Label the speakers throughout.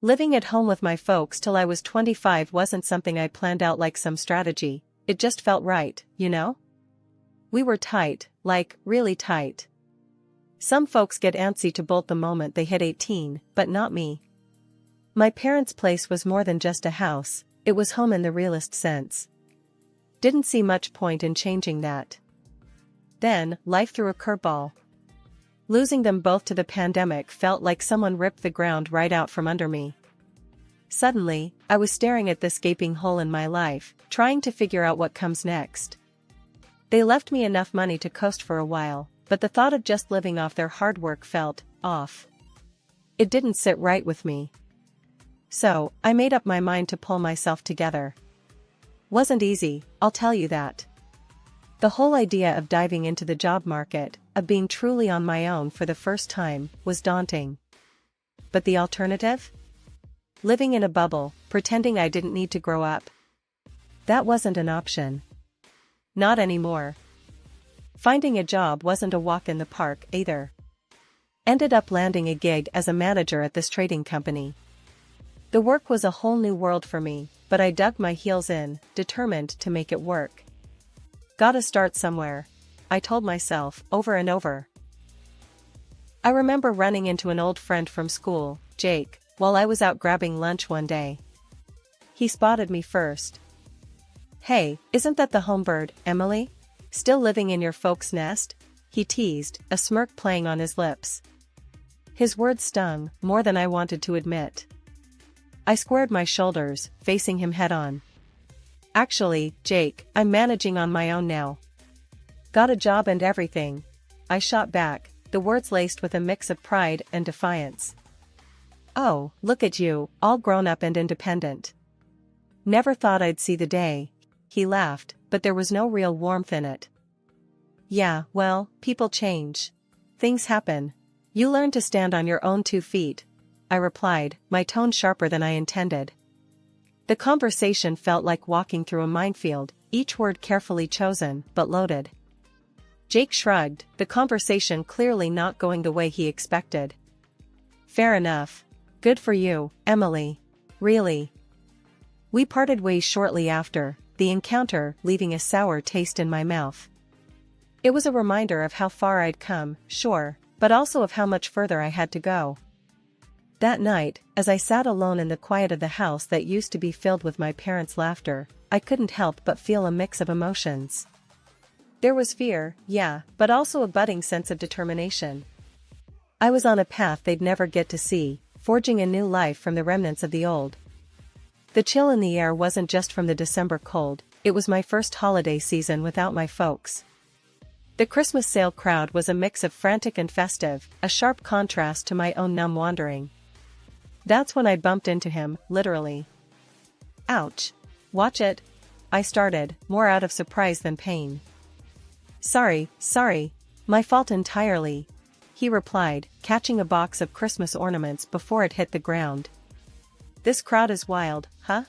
Speaker 1: Living at home with my folks till I was 25 wasn't something I planned out like some strategy, it just felt right, you know? We were tight, like, really tight. Some folks get antsy to bolt the moment they hit 18, but not me. My parents' place was more than just a house, it was home in the realest sense. Didn't see much point in changing that. Then, life threw a curveball. Losing them both to the pandemic felt like someone ripped the ground right out from under me. Suddenly, I was staring at this gaping hole in my life, trying to figure out what comes next. They left me enough money to coast for a while, but the thought of just living off their hard work felt off. It didn't sit right with me. So, I made up my mind to pull myself together. Wasn't easy, I'll tell you that. The whole idea of diving into the job market, of being truly on my own for the first time, was daunting. But the alternative? Living in a bubble, pretending I didn't need to grow up. That wasn't an option. Not anymore. Finding a job wasn't a walk in the park either. Ended up landing a gig as a manager at this trading company. The work was a whole new world for me, but I dug my heels in, determined to make it work. Gotta start somewhere, I told myself, over and over. I remember running into an old friend from school, Jake, while I was out grabbing lunch one day. He spotted me first. "Hey, isn't that the homebird, Emily? Still living in your folks' nest?" he teased, a smirk playing on his lips. His words stung, more than I wanted to admit. I squared my shoulders, facing him head-on. "Actually, Jake, I'm managing on my own now. Got a job and everything," I shot back, the words laced with a mix of pride and defiance. "Oh, look at you, all grown up and independent. Never thought I'd see the day," he laughed, but there was no real warmth in it. "Yeah, well, people change. Things happen. You learn to stand on your own 2 feet," I replied, my tone sharper than I intended. The conversation felt like walking through a minefield, each word carefully chosen, but loaded. Jake shrugged, the conversation clearly not going the way he expected. "Fair enough. Good for you, Emily. Really." We parted ways shortly after, the encounter leaving a sour taste in my mouth. It was a reminder of how far I'd come, sure, but also of how much further I had to go. That night, as I sat alone in the quiet of the house that used to be filled with my parents' laughter, I couldn't help but feel a mix of emotions. There was fear, yeah, but also a budding sense of determination. I was on a path they'd never get to see, forging a new life from the remnants of the old. The chill in the air wasn't just from the December cold, it was my first holiday season without my folks. The Christmas sale crowd was a mix of frantic and festive, a sharp contrast to my own numb wandering. That's when I bumped into him, literally. "Ouch. Watch it," I started, more out of surprise than pain. Sorry, my fault entirely," he replied, catching a box of Christmas ornaments before it hit the ground. "This crowd is wild, huh?"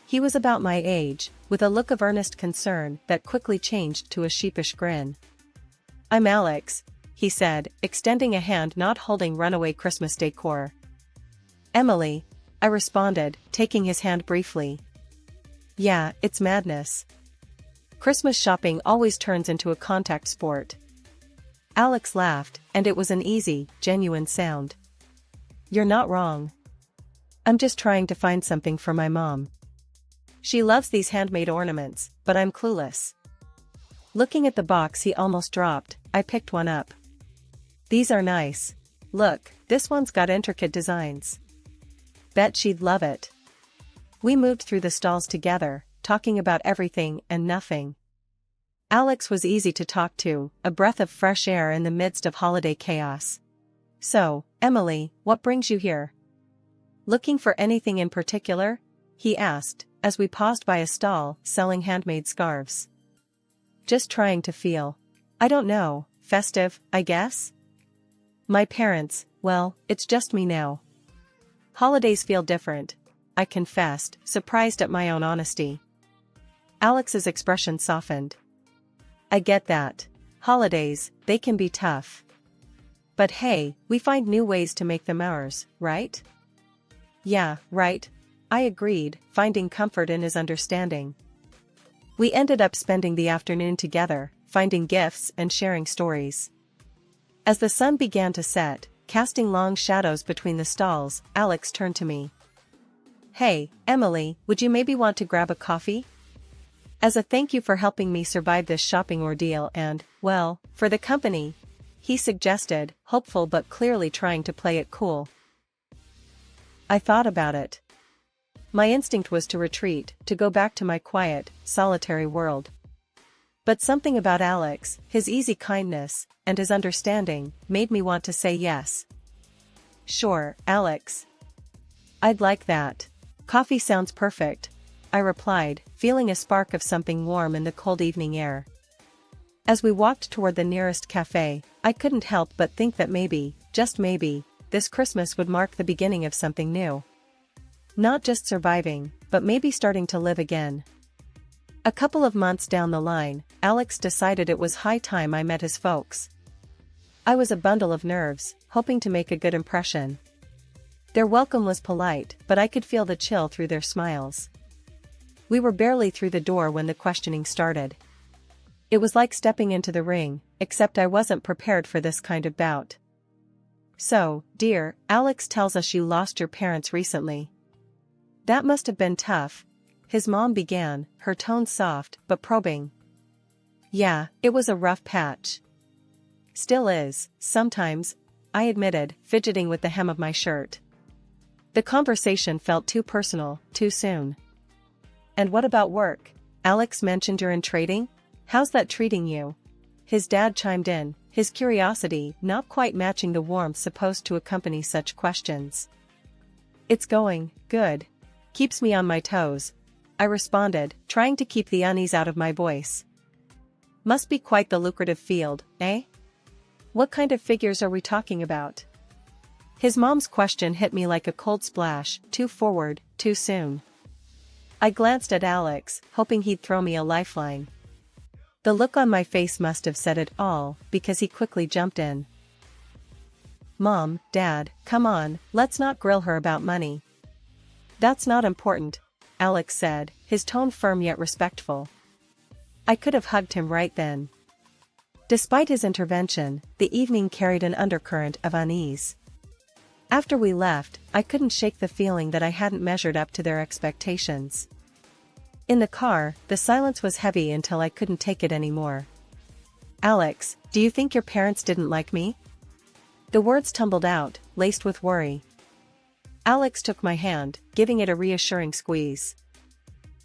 Speaker 1: He was about my age, with a look of earnest concern that quickly changed to a sheepish grin. "I'm Alex," he said, extending a hand not holding runaway Christmas decor. "Emily," I responded, taking his hand briefly. "Yeah, it's madness. Christmas shopping always turns into a contact sport." Alex laughed, and it was an easy, genuine sound. "You're not wrong. I'm just trying to find something for my mom. She loves these handmade ornaments, but I'm clueless." Looking at the box he almost dropped, I picked one up. "These are nice. Look, this one's got intricate designs. Bet she'd love it." We moved through the stalls together, talking about everything and nothing. Alex was easy to talk to, a breath of fresh air in the midst of holiday chaos. "So, Emily, what brings you here? Looking for anything in particular?" he asked, as we paused by a stall selling handmade scarves. "Just trying to feel, I don't know, festive, I guess? My parents, well, it's just me now. Holidays feel different," I confessed, surprised at my own honesty. Alex's expression softened. "I get that. Holidays, they can be tough. But hey, we find new ways to make them ours, right? Yeah, right. I agreed, finding comfort in his understanding. We ended up spending the afternoon together, finding gifts and sharing stories. As the sun began to set, casting long shadows between the stalls, Alex turned to me. Hey, Emily, would you maybe want to grab a coffee? As a thank you for helping me survive this shopping ordeal and, well, for the company, he suggested, hopeful but clearly trying to play it cool. I thought about it. My instinct was to retreat, to go back to my quiet, solitary world. But something about Alex, his easy kindness, and his understanding, made me want to say yes. Sure, Alex. I'd like that. Coffee sounds perfect, I replied, feeling a spark of something warm in the cold evening air. As we walked toward the nearest cafe, I couldn't help but think that maybe, just maybe, this Christmas would mark the beginning of something new. Not just surviving, but maybe starting to live again. A couple of months down the line, Alex decided it was high time I met his folks. I was a bundle of nerves, hoping to make a good impression. Their welcome was polite, but I could feel the chill through their smiles. We were barely through the door when the questioning started. It was like stepping into the ring, except I wasn't prepared for this kind of bout. So, dear, Alex tells us you lost your parents recently. That must have been tough, his mom began, her tone soft but probing. Yeah, it was a rough patch. Still is, sometimes, I admitted, fidgeting with the hem of my shirt. The conversation felt too personal, too soon. And what about work? Alex mentioned you're in trading? How's that treating you? His dad chimed in, his curiosity not quite matching the warmth supposed to accompany such questions. It's going good. Keeps me on my toes, I responded, trying to keep the unease out of my voice. Must be quite the lucrative field, eh? What kind of figures are we talking about? His mom's question hit me like a cold splash, too forward, too soon. I glanced at Alex, hoping he'd throw me a lifeline. The look on my face must have said it all, because he quickly jumped in. Mom, Dad, come on, let's not grill her about money. That's not important, Alex said, his tone firm yet respectful. I could have hugged him right then. Despite his intervention, the evening carried an undercurrent of unease. After we left, I couldn't shake the feeling that I hadn't measured up to their expectations. In the car, the silence was heavy until I couldn't take it anymore. Alex, do you think your parents didn't like me? The words tumbled out, laced with worry. Alex took my hand, giving it a reassuring squeeze.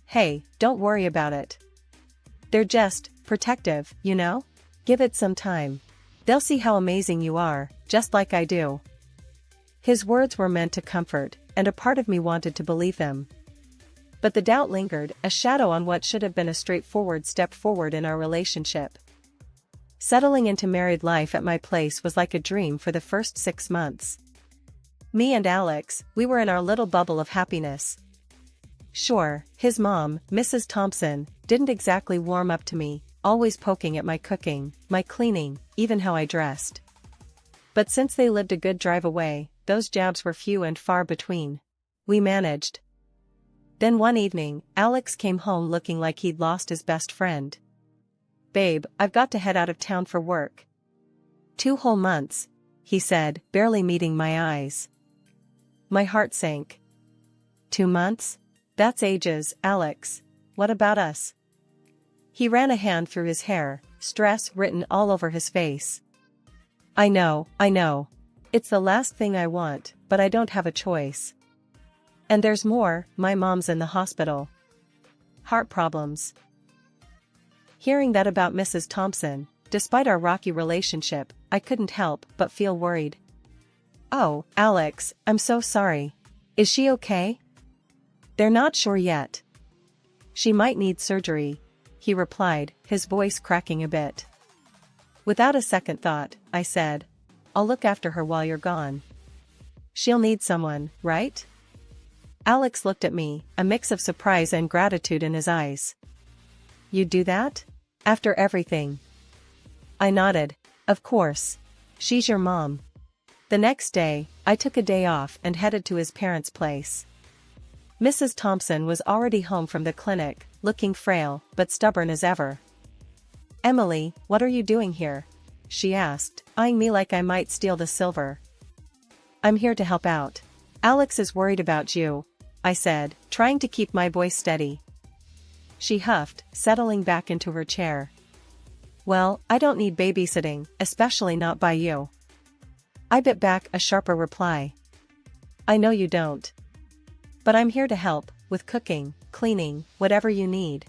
Speaker 1: Hey, don't worry about it. They're just protective, you know? Give it some time. They'll see how amazing you are, just like I do. His words were meant to comfort, and a part of me wanted to believe them. But the doubt lingered, a shadow on what should have been a straightforward step forward in our relationship. Settling into married life at my place was like a dream for the first 6 months. Me and Alex, we were in our little bubble of happiness. Sure, his mom, Mrs. Thompson, didn't exactly warm up to me, always poking at my cooking, my cleaning, even how I dressed. But since they lived a good drive away, those jabs were few and far between. We managed. Then one evening, Alex came home looking like he'd lost his best friend. Babe, I've got to head out of town for work. 2 whole months, he said, barely meeting my eyes. My heart sank. 2 months? That's ages, Alex. What about us? He ran a hand through his hair, stress written all over his face. I know. It's the last thing I want, but I don't have a choice. And there's more, my mom's in the hospital. Heart problems. Hearing that about Mrs. Thompson, despite our rocky relationship, I couldn't help but feel worried. Oh, Alex, I'm so sorry. Is she okay? They're not sure yet. She might need surgery, he replied, his voice cracking a bit. Without a second thought, I said, I'll look after her while you're gone. She'll need someone, right? Alex looked at me, a mix of surprise and gratitude in his eyes. You'd do that? After everything? I nodded. Of course. She's your mom. The next day, I took a day off and headed to his parents' place. Mrs. Thompson was already home from the clinic, looking frail, but stubborn as ever. "Emily, what are you doing here?" she asked, eyeing me like I might steal the silver. "I'm here to help out. Alex is worried about you," I said, trying to keep my voice steady. She huffed, settling back into her chair. "Well, I don't need babysitting, especially not by you." I bit back a sharper reply. "I know you don't. But I'm here to help, with cooking, cleaning, whatever you need."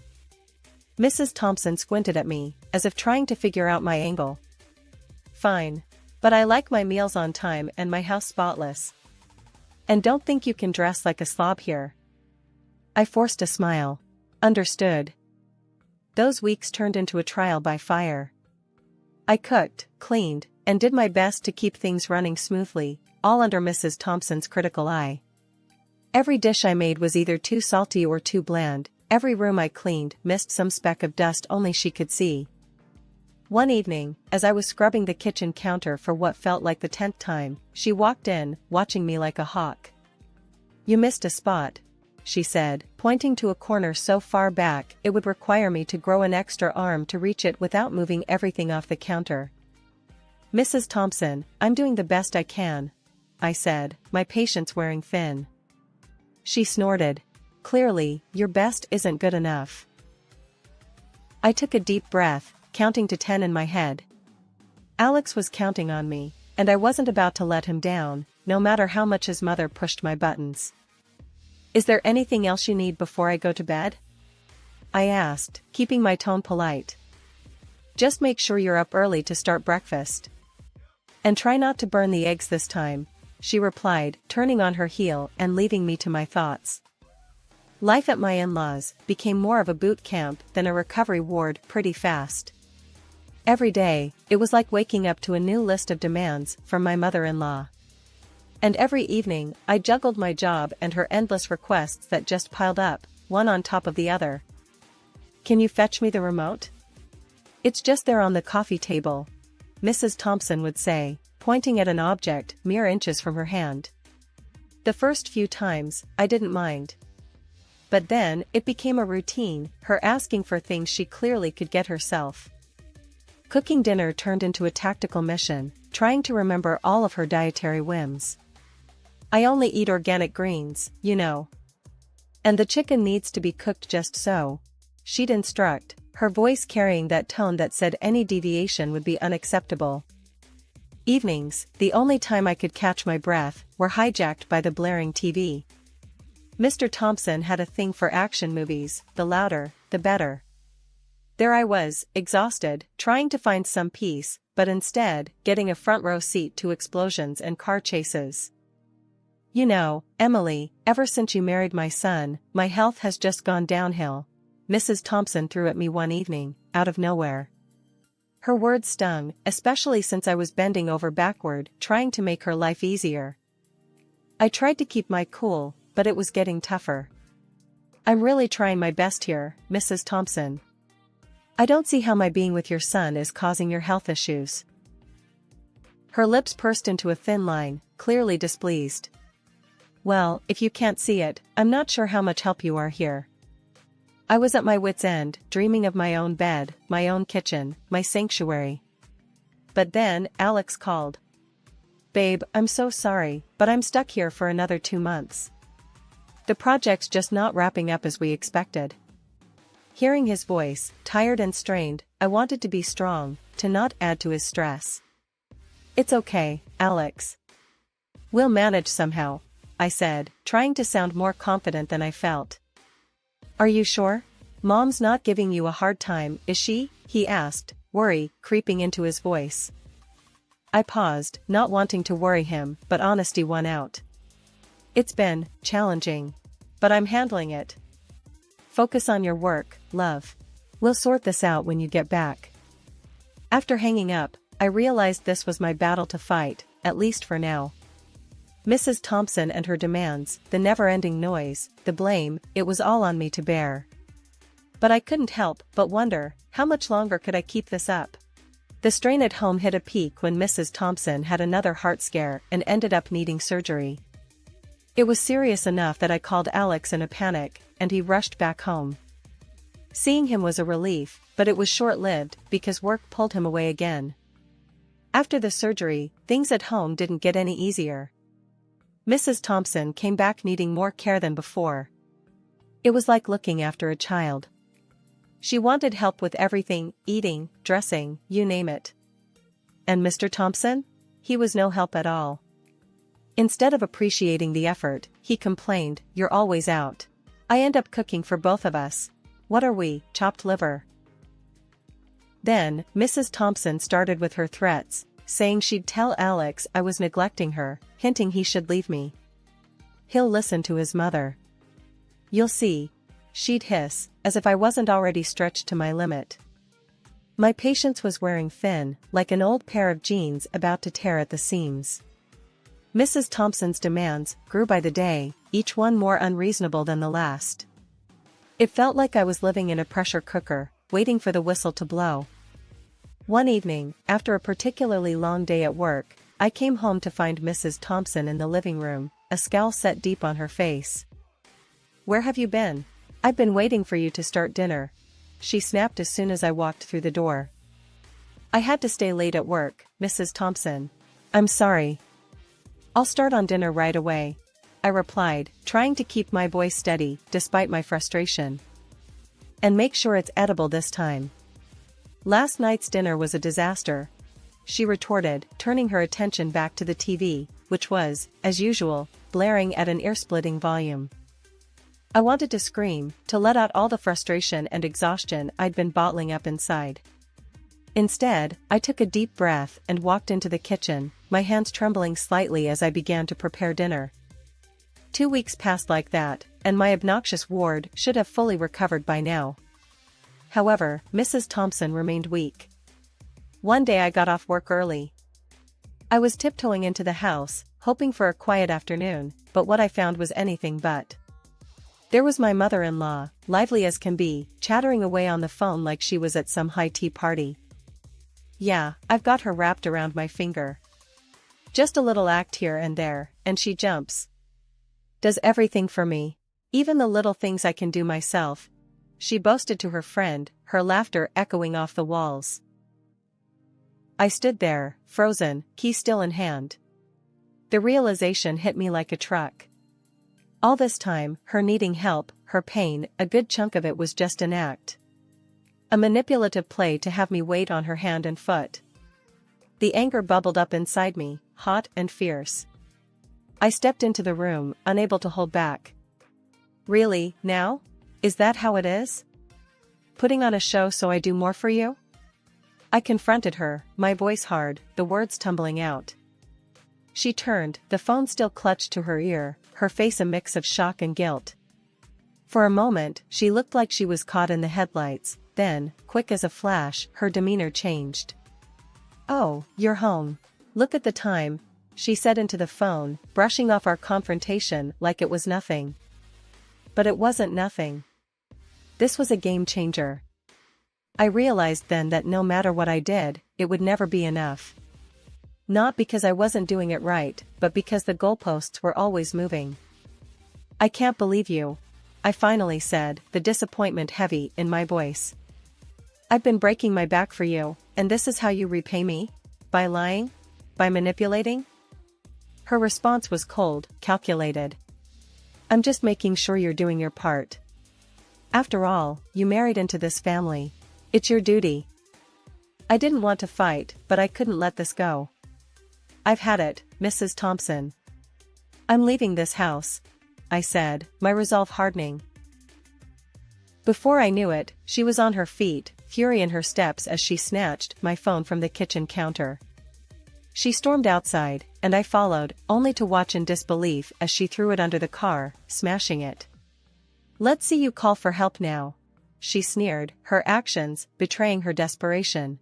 Speaker 1: Mrs. Thompson squinted at me, as if trying to figure out my angle. "Fine. But I like my meals on time and my house spotless. And don't think you can dress like a slob here." I forced a smile. "Understood." Those weeks turned into a trial by fire. I cooked, cleaned, and did my best to keep things running smoothly, all under Mrs. Thompson's critical eye. Every dish I made was either too salty or too bland, every room I cleaned missed some speck of dust only she could see. One evening, as I was scrubbing the kitchen counter for what felt like the 10th time, she walked in, watching me like a hawk. "You missed a spot," she said, pointing to a corner so far back it would require me to grow an extra arm to reach it without moving everything off the counter. "Mrs. Thompson, I'm doing the best I can," I said, my patience wearing thin. She snorted. "Clearly, your best isn't good enough." I took a deep breath, counting to 10 in my head. Alex was counting on me, and I wasn't about to let him down, no matter how much his mother pushed my buttons. "Is there anything else you need before I go to bed?" I asked, keeping my tone polite. "Just make sure you're up early to start breakfast. And try not to burn the eggs this time," she replied, turning on her heel and leaving me to my thoughts. Life at my in-laws became more of a boot camp than a recovery ward pretty fast. Every day, it was like waking up to a new list of demands from my mother-in-law. And every evening, I juggled my job and her endless requests that just piled up, one on top of the other. "Can you fetch me the remote?" "It's just there on the coffee table," Mrs. Thompson would say, pointing at an object mere inches from her hand. The first few times, I didn't mind. But then, it became a routine, her asking for things she clearly could get herself. Cooking dinner turned into a tactical mission, trying to remember all of her dietary whims. "I only eat organic greens, you know. And the chicken needs to be cooked just so," she'd instruct, her voice carrying that tone that said any deviation would be unacceptable. Evenings, the only time I could catch my breath, were hijacked by the blaring TV. Mr. Thompson had a thing for action movies, the louder, the better. There I was, exhausted, trying to find some peace, but instead, getting a front row seat to explosions and car chases. "You know, Emily, ever since you married my son, my health has just gone downhill," Mrs. Thompson threw at me one evening, out of nowhere. Her words stung, especially since I was bending over backward, trying to make her life easier. I tried to keep my cool, but it was getting tougher. "I'm really trying my best here, Mrs. Thompson. I don't see how my being with your son is causing your health issues." Her lips pursed into a thin line, clearly displeased. "Well, if you can't see it, I'm not sure how much help you are here." I was at my wit's end, dreaming of my own bed, my own kitchen, my sanctuary. But then, Alex called. "Babe, I'm so sorry, but I'm stuck here for another 2 months. The project's just not wrapping up as we expected." Hearing his voice, tired and strained, I wanted to be strong, to not add to his stress. "It's okay, Alex. We'll manage somehow," I said, trying to sound more confident than I felt. "Are you sure? Mom's not giving you a hard time, is she?" he asked, worry creeping into his voice. I paused, not wanting to worry him, but honesty won out. "It's been challenging. But I'm handling it. Focus on your work, love. We'll sort this out when you get back." After hanging up, I realized this was my battle to fight, at least for now. Mrs. Thompson and her demands, the never-ending noise, the blame, it was all on me to bear. But I couldn't help but wonder, how much longer could I keep this up? The strain at home hit a peak when Mrs. Thompson had another heart scare and ended up needing surgery. It was serious enough that I called Alex in a panic, and he rushed back home. Seeing him was a relief, but it was short-lived because work pulled him away again. After the surgery, things at home didn't get any easier. Mrs. Thompson came back needing more care than before. It was like looking after a child. She wanted help with everything, eating, dressing, you name it. And Mr. Thompson? He was no help at all. Instead of appreciating the effort, he complained, "You're always out. I end up cooking for both of us. What are we, chopped liver?" Then, Mrs. Thompson started with her threats, saying she'd tell Alex I was neglecting her, hinting he should leave me. "He'll listen to his mother. You'll see," she'd hiss, as if I wasn't already stretched to my limit. My patience was wearing thin, like an old pair of jeans about to tear at the seams. Mrs. Thompson's demands grew by the day, each one more unreasonable than the last. It felt like I was living in a pressure cooker, waiting for the whistle to blow. One evening, after a particularly long day at work, I came home to find Mrs. Thompson in the living room, a scowl set deep on her face. "Where have you been? I've been waiting for you to start dinner," she snapped as soon as I walked through the door. "I had to stay late at work, Mrs. Thompson. I'm sorry." "I'll start on dinner right away," I replied, trying to keep my voice steady despite my frustration. "And make sure it's edible this time." "Last night's dinner was a disaster," she retorted, turning her attention back to the TV, which was, as usual, blaring at an ear-splitting volume. I wanted to scream, to let out all the frustration and exhaustion I'd been bottling up inside. Instead, I took a deep breath and walked into the kitchen, my hands trembling slightly as I began to prepare dinner. 2 weeks passed like that, and my obnoxious ward should have fully recovered by now. However, Mrs. Thompson remained weak. One day I got off work early. I was tiptoeing into the house, hoping for a quiet afternoon, but what I found was anything but. There was my mother-in-law, lively as can be, chattering away on the phone like she was at some high tea party. Yeah, I've got her wrapped around my finger. Just a little act here and there, and she jumps. Does everything for me. Even the little things I can do myself, she boasted to her friend, her laughter echoing off the walls. I stood there, frozen, key still in hand. The realization hit me like a truck. All this time, her needing help, her pain, a good chunk of it was just an act. A manipulative play to have me wait on her hand and foot. The anger bubbled up inside me, hot and fierce. I stepped into the room, unable to hold back. "Really, now? Is that how it is? Putting on a show so I do more for you?" I confronted her, my voice hard, the words tumbling out. She turned, the phone still clutched to her ear, her face a mix of shock and guilt. For a moment, she looked like she was caught in the headlights, then, quick as a flash, her demeanor changed. "Oh, you're home. Look at the time," she said into the phone, brushing off our confrontation like it was nothing. But it wasn't nothing. This was a game changer. I realized then that no matter what I did, it would never be enough. Not because I wasn't doing it right, but because the goalposts were always moving. "I can't believe you," I finally said, the disappointment heavy in my voice. "I've been breaking my back for you, and this is how you repay me? By lying? By manipulating?" Her response was cold, calculated. "I'm just making sure you're doing your part. After all, you married into this family. It's your duty." I didn't want to fight, but I couldn't let this go. "I've had it, Mrs. Thompson. I'm leaving this house," I said, my resolve hardening. Before I knew it, she was on her feet, fury in her steps as she snatched my phone from the kitchen counter. She stormed outside, and I followed, only to watch in disbelief as she threw it under the car, smashing it. "Let's see you call for help now," she sneered, her actions betraying her desperation.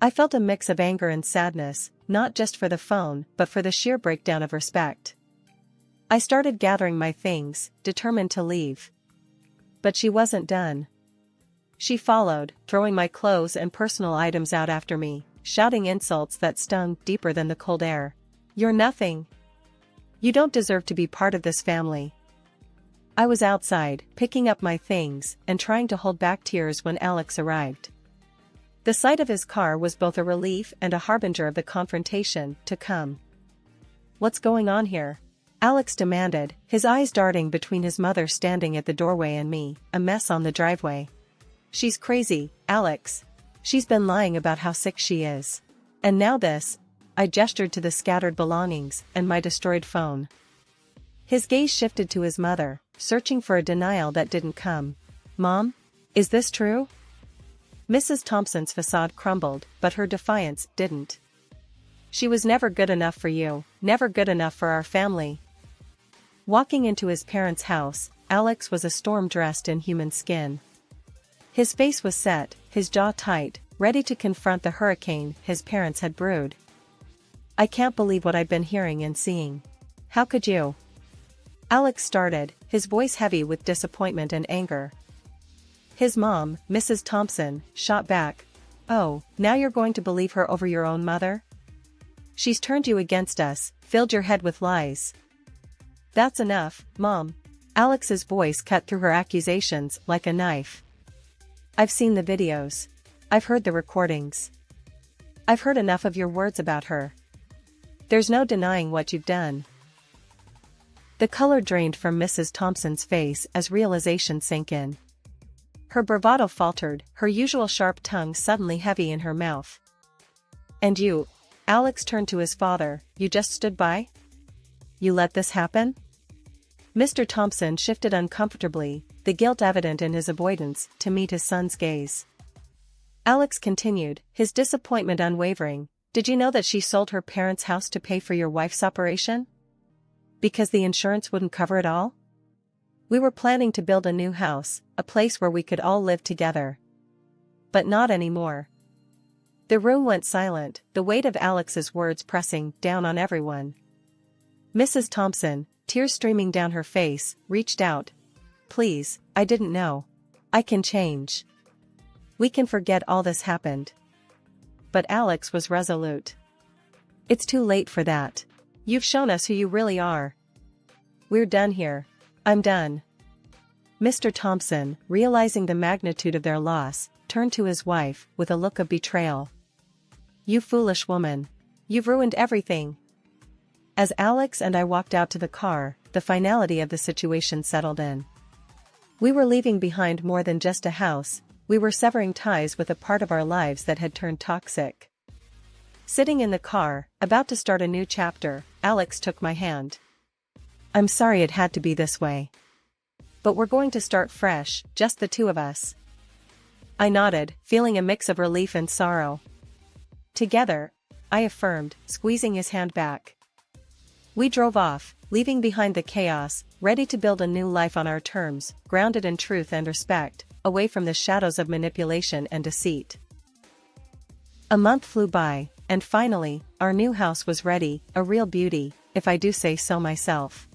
Speaker 1: I felt a mix of anger and sadness, not just for the phone, but for the sheer breakdown of respect. I started gathering my things, determined to leave. But she wasn't done. She followed, throwing my clothes and personal items out after me, shouting insults that stung deeper than the cold air. "You're nothing. You don't deserve to be part of this family." I was outside, picking up my things, and trying to hold back tears when Alex arrived. The sight of his car was both a relief and a harbinger of the confrontation to come. "What's going on here?" Alex demanded, his eyes darting between his mother standing at the doorway and me, a mess on the driveway. "She's crazy, Alex. She's been lying about how sick she is. And now this." I gestured to the scattered belongings and my destroyed phone. His gaze shifted to his mother, searching for a denial that didn't come. "Mom? Is this true?" Mrs. Thompson's facade crumbled, but her defiance didn't. "She was never good enough for you, never good enough for our family." Walking into his parents' house, Alex was a storm dressed in human skin. His face was set, his jaw tight, ready to confront the hurricane his parents had brewed. "I can't believe what I've been hearing and seeing. How could you?" Alex started, his voice heavy with disappointment and anger. His mom, Mrs. Thompson, shot back. "Oh, now you're going to believe her over your own mother? She's turned you against us, filled your head with lies." "That's enough, Mom." Alex's voice cut through her accusations like a knife. "I've seen the videos. I've heard the recordings. I've heard enough of your words about her. There's no denying what you've done." The color drained from Mrs. Thompson's face as realization sank in. Her bravado faltered, her usual sharp tongue suddenly heavy in her mouth. "And you," Alex turned to his father, "you just stood by? You let this happen?" Mr. Thompson shifted uncomfortably, the guilt evident in his avoidance to meet his son's gaze. Alex continued, his disappointment unwavering. "Did you know that she sold her parents' house to pay for your wife's operation? Because the insurance wouldn't cover it all? We were planning to build a new house, a place where we could all live together. But not anymore." The room went silent, the weight of Alex's words pressing down on everyone. Mrs. Thompson, tears streaming down her face, reached out. "Please, I didn't know. I can change. We can forget all this happened." But Alex was resolute. "It's too late for that. You've shown us who you really are. We're done here. I'm done." Mr. Thompson, realizing the magnitude of their loss, turned to his wife with a look of betrayal. "You foolish woman. You've ruined everything." As Alex and I walked out to the car, the finality of the situation settled in. We were leaving behind more than just a house, we were severing ties with a part of our lives that had turned toxic. Sitting in the car, about to start a new chapter, Alex took my hand. "I'm sorry it had to be this way. But we're going to start fresh, just the two of us." I nodded, feeling a mix of relief and sorrow. "Together," I affirmed, squeezing his hand back. We drove off, leaving behind the chaos, ready to build a new life on our terms, grounded in truth and respect, away from the shadows of manipulation and deceit. A month flew by, and finally, our new house was ready, a real beauty, if I do say so myself.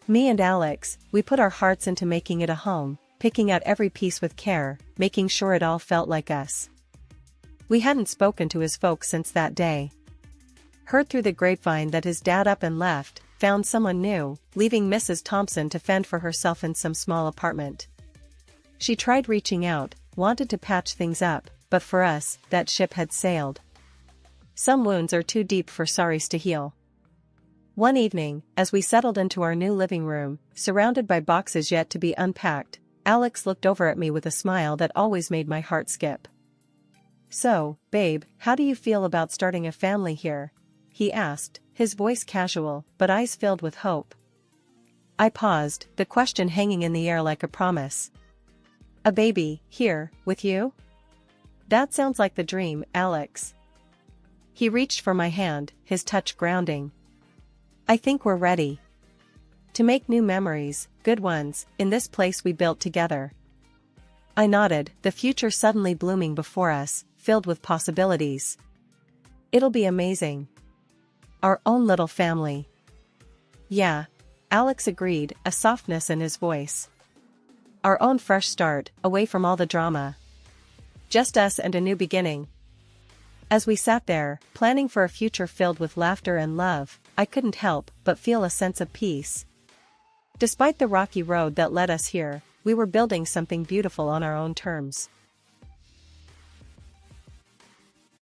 Speaker 1: Me and Alex, we put our hearts into making it a home, picking out every piece with care, making sure it all felt like us. We hadn't spoken to his folks since that day. Heard through the grapevine that his dad up and left, found someone new, leaving Mrs. Thompson to fend for herself in some small apartment. She tried reaching out, wanted to patch things up, but for us, that ship had sailed. Some wounds are too deep for sorries to heal. One evening, as we settled into our new living room, surrounded by boxes yet to be unpacked, Alex looked over at me with a smile that always made my heart skip. "So, babe, how do you feel about starting a family here?" he asked, his voice casual, but eyes filled with hope. I paused, the question hanging in the air like a promise. "A baby, here, with you? That sounds like the dream, Alex." He reached for my hand, his touch grounding. "I think we're ready to make new memories, good ones, in this place we built together." I nodded, the future suddenly blooming before us, filled with possibilities. "It'll be amazing. Our own little family." "Yeah," Alex agreed, a softness in his voice. Our own fresh start, away from all the drama. Just us and a new beginning. As we sat there, planning for a future filled with laughter and love, I couldn't help but feel a sense of peace. Despite the rocky road that led us here, we were building something beautiful on our own terms.